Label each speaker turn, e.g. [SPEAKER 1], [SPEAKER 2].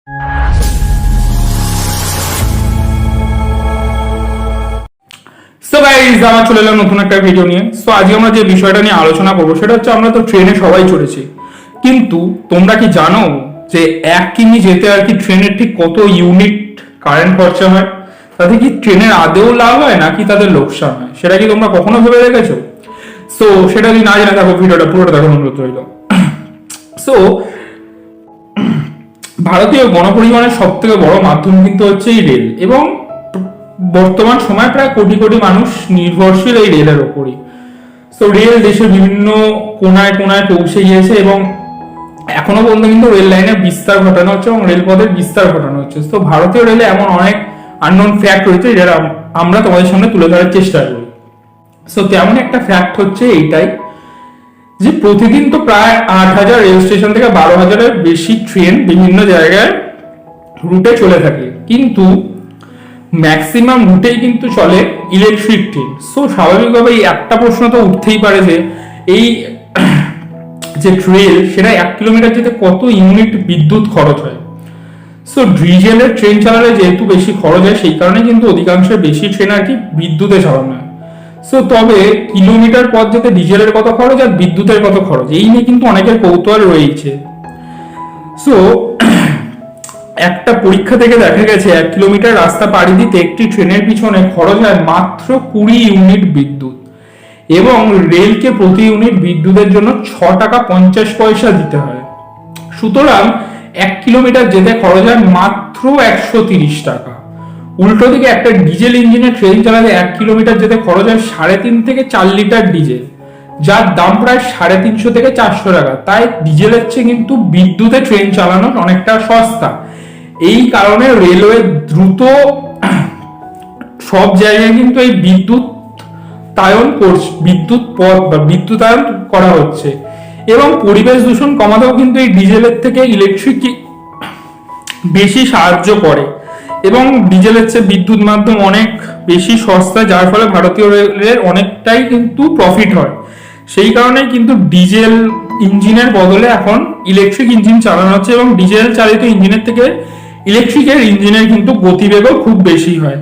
[SPEAKER 1] So guys, আমরা চলে এলাম নতুন একটা ভিডিও নিয়ে। সো আজকে আমরা যে বিষয়টা নিয়ে আলোচনা করবো সেটা হচ্ছে, আমরা তো ট্রেনে সবাই চড়েছি, কিন্তু তোমরা কি জানো যে 1 কিমি যেতে আর কি ট্রেনের ঠিক কত ইউনিট কারেন্ট খরচা হয়? তাতে কি ট্রেনের আদেও লাভ হয় নাকি তাদের লোকসান হয়? সেটা কি তোমরা কখনো ভেবে দেখেছো? সো সেটা যদি না জেনে থাকো, ভিডিওটা পুরোটা দেখার অনুরোধ রইল। সো ভারতীয় গণপরিবহনের সব থেকে বড় মাধ্যম কিন্তু হচ্ছে এই রেল, এবং বর্তমান সময় প্রায় কোটি কোটি মানুষ নির্ভরশীল এই রেলের ওপরই। তো রেল দেশের বিভিন্ন কোনায় কোনায় পৌঁছে গিয়েছে, এবং এখনো পর্যন্ত কিন্তু রেল লাইনের বিস্তার ঘটানো হচ্ছে এবং রেলপথের বিস্তার ঘটানো হচ্ছে। তো ভারতীয় রেলে এমন অনেক আননোন ফ্যাক্ট রয়েছে যেটা আমরা তোমাদের সামনে তুলে ধরার চেষ্টা করি। সো তেমন একটা ফ্যাক্ট হচ্ছে এইটাই যে প্রতিদিন তো প্রায় 8,000 রেল স্টেশন থেকে 12,000-এর বেশি ট্রেন বিভিন্ন জায়গায় রুটে চলে থাকে, কিন্তু ম্যাক্সিমাম রুটেই কিন্তু চলে ইলেকট্রিক ট্রেন। সো স্বাভাবিকভাবে এই একটা প্রশ্ন তো উঠতেই পারে যে এই যে রেল, সেটা 1 কিলোমিটার যেতে কত ইউনিট বিদ্যুৎ খরচ হয়? সো ডিজেলের ট্রেন চালালে যেহেতু বেশি খরচ হয়, সেই কারণে কিন্তু অধিকাংশ বেশি ট্রেন আর কি বিদ্যুতে চালানো হয়। সো তবে কিলোমিটার পথ যেতে ডিজেলের কত খরচ আর বিদ্যুতের কত খরচ, এই নিয়ে কিন্তু অনেকের কৌতূহল রয়েছে। সো একটা পরীক্ষা থেকে দেখা গেছে 1 কিলোমিটার রাস্তা পাড়ি দিতে একটি ট্রেনের পিছনে খরচ হয় মাত্র 20 ইউনিট বিদ্যুৎ, এবং রেলকে প্রতি ইউনিট বিদ্যুতের জন্য 6 টাকা 50 পয়সা দিতে হয়। সুতরাং 1 কিলোমিটার যেতে খরচ হয় মাত্র 130 টাকা। উল্টো দিকে একটা ডিজেল ইঞ্জিনের ট্রেন চালাতে 1 কিলোমিটার যেতে খরচ হয় 3.5 থেকে 4 লিটার ডিজেল, যার দাম প্রায় 350 থেকে 400 টাকা। তাই ডিজেলের চেয়ে কিন্তু বিদ্যুতে ট্রেন চালানো অনেকটা সস্তা। এই কারণে রেলওয়ে দ্রুত সব জায়গায় কিন্তু এই বিদ্যুতায়ন করা হচ্ছে, এবং পরিবেশ দূষণ কমাতেও কিন্তু এই ডিজেলের থেকে ইলেকট্রিক বেশি সাহায্য করে, এবং ডিজেলের চেয়ে বিদ্যুৎ মাধ্যম অনেক বেশি সস্তা, যার ফলে ভারতীয় রেলের অনেকটাই কিন্তু প্রফিট হয়। সেই কারণে কিন্তু ডিজেল ইঞ্জিনের বদলে এখন ইলেকট্রিক ইঞ্জিন চালানো হচ্ছে, এবং ডিজেল চালিত ইঞ্জিনের থেকে ইলেকট্রিকের ইঞ্জিনের কিন্তু গতিবেগও খুব বেশি হয়।